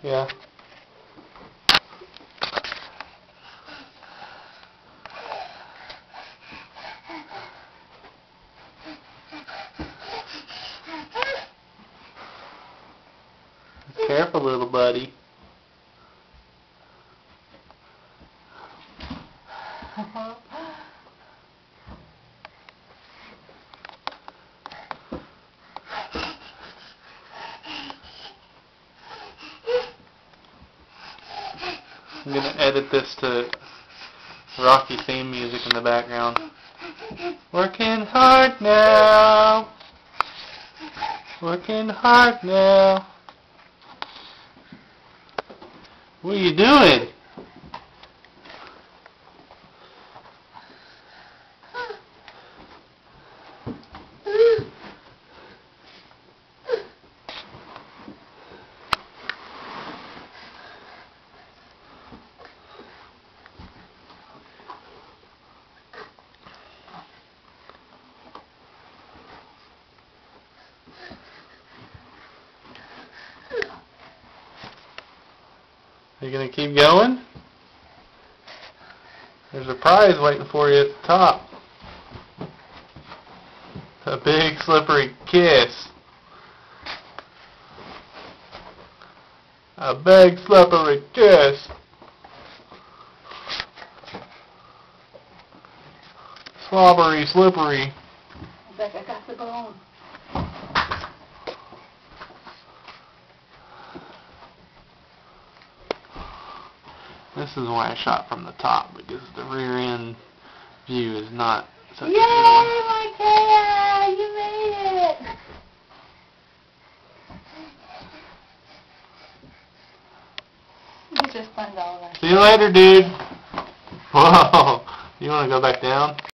Yeah. Careful, little buddy. I'm going to edit this to Rocky theme music in the background. Working hard now. Working hard now. What are you doing? Are you going to keep going? There's a prize waiting for you at the top. A big slippery kiss. A big slippery kiss. Slobbery slippery. I think I got the bone. This is why I shot from the top, because the rear end view is not such Yay, a good one. Micaiah! You made it! You just fun all that. See you later, dude. Whoa. You want to go back down?